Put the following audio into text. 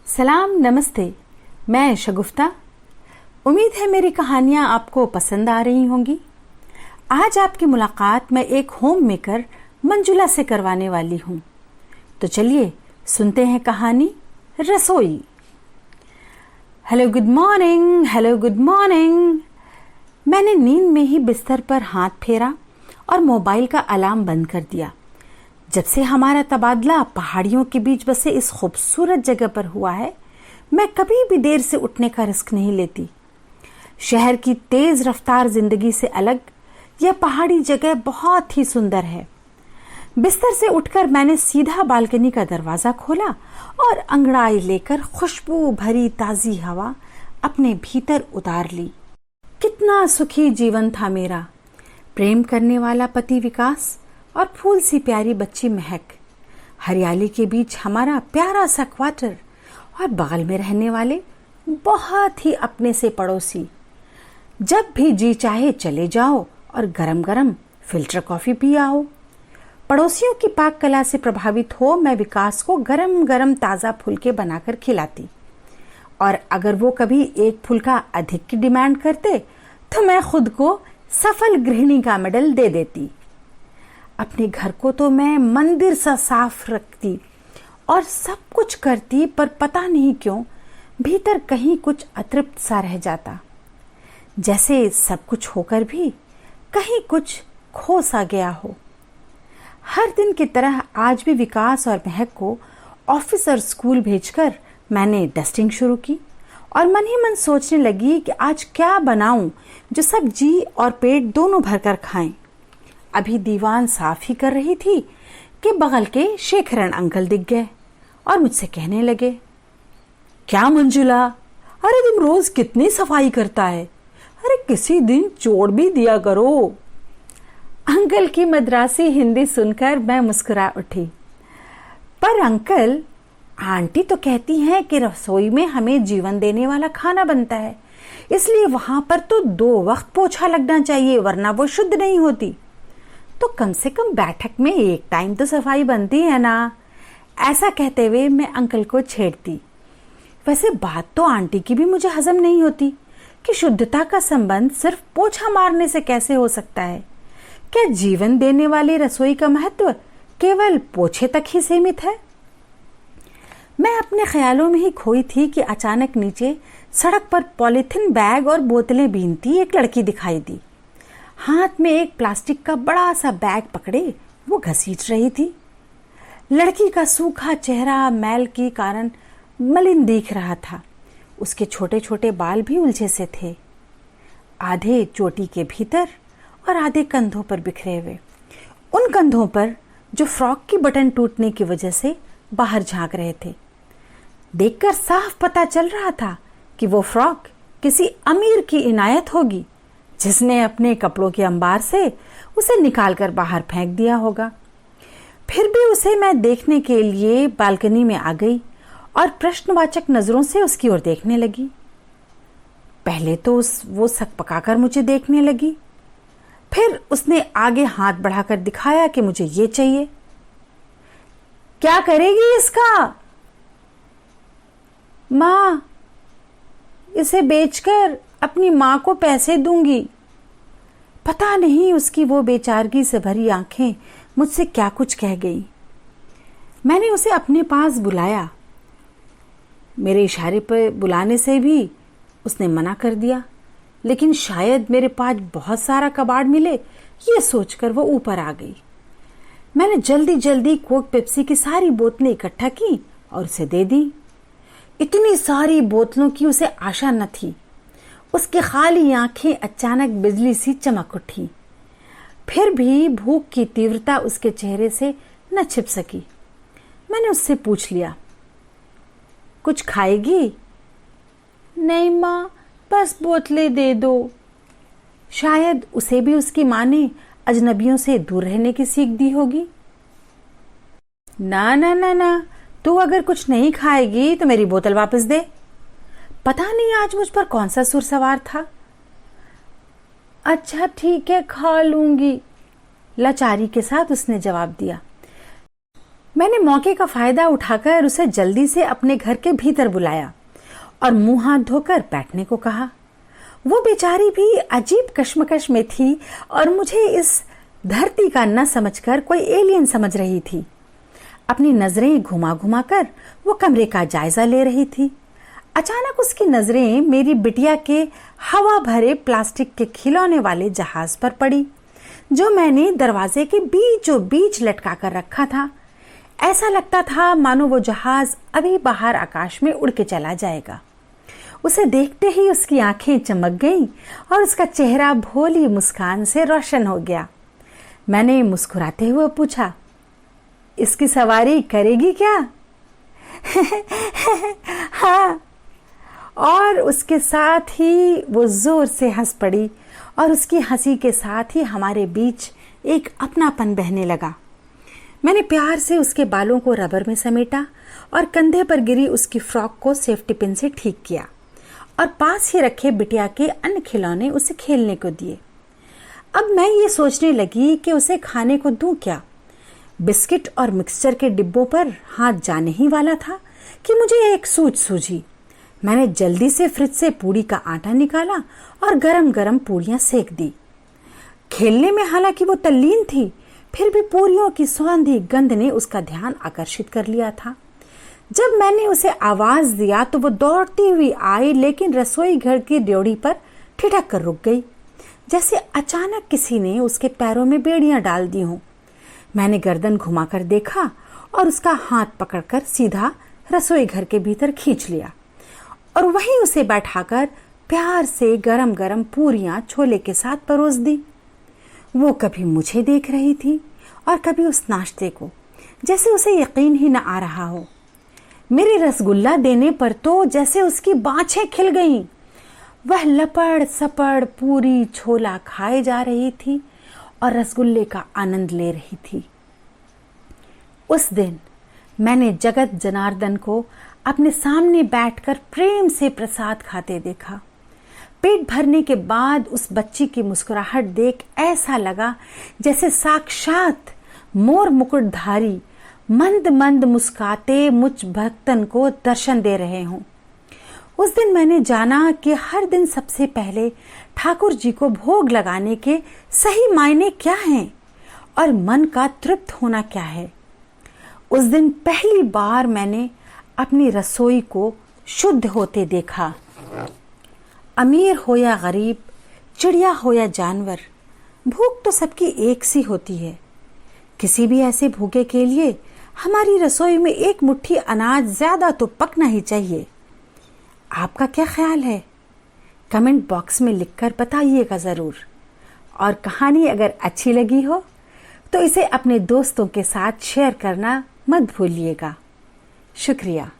सलाम नमस्ते, मैं शगुफ्ता। उम्मीद है मेरी कहानियाँ आपको पसंद आ रही होंगी। आज आपकी मुलाकात मैं एक होम मेकर मंजुला से करवाने वाली हूँ। तो चलिए सुनते हैं कहानी रसोई। Hello good morning, hello good morning. मैंने नींद में ही बिस्तर पर हाथ फेरा और मोबाइल का अलार्म बंद कर दिया। जब से हमारा तबादला पहाड़ियों के बीच बसे इस खूबसूरत जगह पर हुआ है, मैं कभी भी देर से उठने का रिस्क नहीं लेती। शहर की तेज रफ्तार जिंदगी से अलग यह पहाड़ी जगह बहुत ही सुंदर है। बिस्तर से उठकर मैंने सीधा बालकनी का दरवाजा खोला और अंगड़ाई लेकर खुशबू भरी ताजी हवा अपने भीतर उतार ली। कितना सुखी जीवन था मेरा। प्रेम करने वाला पति विकास और फूल सी प्यारी बच्ची महक, हरियाली के बीच हमारा प्यारा सा क्वार्टर और बगल में रहने वाले बहुत ही अपने से पड़ोसी। जब भी जी चाहे चले जाओ और गरम गरम फिल्टर कॉफी पी आओ। पड़ोसियों की पाक कला से प्रभावित हो मैं विकास को गरम गरम ताज़ा फुलके बनाकर खिलाती, और अगर वो कभी एक फुलका अधिक की डिमांड करते तो मैं खुद को सफल गृहिणी का मेडल दे देती। अपने घर को तो मैं मंदिर सा साफ रखती और सब कुछ करती, पर पता नहीं क्यों भीतर कहीं कुछ अतृप्त सा रह जाता, जैसे सब कुछ होकर भी कहीं कुछ खो सा गया हो। हर दिन की तरह आज भी विकास और महक को ऑफिस और स्कूल भेजकर मैंने डस्टिंग शुरू की और मन ही मन सोचने लगी कि आज क्या बनाऊं जो सब जी और पेट दोनों भरकर खाएं। अभी दीवान साफ ही कर रही थी कि बगल के शेखरन अंकल दिख गए और मुझसे कहने लगे, क्या मंजुला, अरे तुम रोज कितनी सफाई करता है, अरे किसी दिन छोड़ भी दिया करो। अंकल की मद्रासी हिंदी सुनकर मैं मुस्कुरा उठी। पर अंकल, आंटी तो कहती हैं कि रसोई में हमें जीवन देने वाला खाना बनता है, इसलिए वहां पर तो 2 वक्त पोछा लगना चाहिए, वरना वो शुद्ध नहीं होती। तो कम से कम बैठक में एक टाइम तो सफाई बनती है ना। ऐसा कहते हुए मैं अंकल को छेड़ती। वैसे बात तो आंटी की भी मुझे हजम नहीं होती कि शुद्धता का संबंध सिर्फ पोछा मारने से कैसे हो सकता है। क्या जीवन देने वाली रसोई का महत्व केवल पोछे तक ही सीमित है? मैं अपने ख्यालों में ही खोई थी कि अचानक नीचे सड़क पर पॉलीथिन बैग और बोतलें बीनती एक लड़की दिखाई दी। हाथ में एक प्लास्टिक का बड़ा सा बैग पकड़े वो घसीट रही थी। लड़की का सूखा चेहरा मैल के कारण मलिन दिख रहा था। उसके छोटे छोटे बाल भी उलझे से थे, आधे चोटी के भीतर और आधे कंधों पर बिखरे हुए। उन कंधों पर जो फ्रॉक की बटन टूटने की वजह से बाहर झांक रहे थे। देखकर साफ पता चल रहा था कि वो फ्रॉक किसी अमीर की इनायत होगी, जिसने अपने कपड़ों के अंबार से उसे निकालकर बाहर फेंक दिया होगा। फिर भी उसे मैं देखने के लिए बालकनी में आ गई और प्रश्नवाचक नजरों से उसकी ओर देखने लगी। पहले तो वो सक पकाकर मुझे देखने लगी, फिर उसने आगे हाथ बढ़ाकर दिखाया कि मुझे ये चाहिए। क्या करेगी इसका? माँ, इसे बेचकर अपनी माँ को पैसे दूंगी। पता नहीं उसकी वो बेचारगी से भरी आंखें मुझसे क्या कुछ कह गई। मैंने उसे अपने पास बुलाया। मेरे इशारे पर बुलाने से भी उसने मना कर दिया, लेकिन शायद मेरे पास बहुत सारा कबाड़ मिले ये सोचकर वो ऊपर आ गई। मैंने जल्दी जल्दी कोक पेप्सी की सारी बोतलें इकट्ठा की और उसे दे दी। इतनी सारी बोतलों की उसे आशा न थी। उसकी खाली आंखें अचानक बिजली सी चमक उठी। फिर भी भूख की तीव्रता उसके चेहरे से न छिप सकी। मैंने उससे पूछ लिया, कुछ खाएगी? नहीं माँ, बस बोतलें दे दो। शायद उसे भी उसकी माँ ने अजनबियों से दूर रहने की सीख दी होगी। ना ना ना ना, तू अगर कुछ नहीं खाएगी तो मेरी बोतल वापस दे। पता नहीं आज मुझ पर कौन सा सुर सवार था। अच्छा ठीक है, खा लूंगी, लाचारी के साथ उसने जवाब दिया। मैंने मौके का फायदा उठाकर उसे जल्दी से अपने घर के भीतर बुलाया और मुंह हाथ धोकर बैठने को कहा। वो बेचारी भी अजीब कश्मकश में थी और मुझे इस धरती का न समझकर कोई एलियन समझ रही थी। अपनी नजरें घुमा घुमा कर वो कमरे का जायजा ले रही थी। अचानक उसकी नजरें मेरी बिटिया के हवा भरे प्लास्टिक के खिलौने वाले जहाज पर पड़ी, जो मैंने दरवाजे के बीचों बीच लटका कर रखा था। ऐसा लगता था मानो वो जहाज अभी बाहर आकाश में उड़ के चला जाएगा। उसे देखते ही उसकी आंखें चमक गईं और उसका चेहरा भोली मुस्कान से रोशन हो गया। मैंने मुस्कुराते हुए पूछा, इसकी सवारी करेगी क्या? हाँ। और उसके साथ ही वो जोर से हंस पड़ी और उसकी हंसी के साथ ही हमारे बीच एक अपनापन बहने लगा। मैंने प्यार से उसके बालों को रबर में समेटा और कंधे पर गिरी उसकी फ्रॉक को सेफ्टी पिन से ठीक किया और पास ही रखे बिटिया के अन्य खिलौने उसे खेलने को दिए। अब मैं ये सोचने लगी कि उसे खाने को दूं क्या। बिस्किट और मिक्सचर के डिब्बों पर हाथ जाने ही वाला था कि मुझे एक सूझी। मैंने जल्दी से फ्रिज से पूड़ी का आटा निकाला और गरम गरम पूड़ियां सेक दी। खेलने में हालांकि वो तल्लीन थी, फिर भी पूरियों की सौंधी गंध ने उसका ध्यान आकर्षित कर लिया था। जब मैंने उसे आवाज दिया तो वो दौड़ती हुई आई, लेकिन रसोई घर की ड्योढ़ी पर ठिठक कर रुक गई, जैसे अचानक किसी ने उसके पैरों में बेड़ियां डाल दी हों। मैंने गर्दन घुमाकर देखा और उसका हाथ पकड़कर सीधा रसोई घर के भीतर खींच लिया और वहीं उसे बैठाकर प्यार से गरम गरम पूरियां छोले के साथ परोस दी। वो कभी मुझे देख रही थी और कभी उस नाश्ते को, जैसे उसे यकीन ही न आ रहा हो। मेरे रसगुल्ला देने पर तो जैसे उसकी बाँछें खिल गईं। वह लपड़ सपड़ पूरी छोला खाए जा रही थी और रसगुल्ले का आनंद ले रही थी। उस दिन मैंने जगत जनार्दन को अपने सामने बैठकर प्रेम से प्रसाद खाते देखा। पेट भरने के बाद उस बच्ची की मुस्कुराहट देख ऐसा लगा जैसे साक्षात मोर मुकुटधारी मंद मंद मुस्काते मुझ भक्तन को दर्शन दे रहे हों। उस दिन मैंने जाना कि हर दिन सबसे पहले ठाकुर जी को भोग लगाने के सही मायने क्या हैं और मन का तृप्त होना क्या है। उस दिन पहली बार मैंने अपनी रसोई को शुद्ध होते देखा। अमीर हो या गरीब, चिड़िया हो या जानवर, भूख तो सबकी एक सी होती है। किसी भी ऐसे भूखे के लिए हमारी रसोई में एक मुट्ठी अनाज ज्यादा तो पकना ही चाहिए। आपका क्या ख्याल है? कमेंट बॉक्स में लिखकर बताइएगा ज़रूर। और कहानी अगर अच्छी लगी हो तो इसे अपने दोस्तों के साथ शेयर करना मत भूलिएगा। शुक्रिया।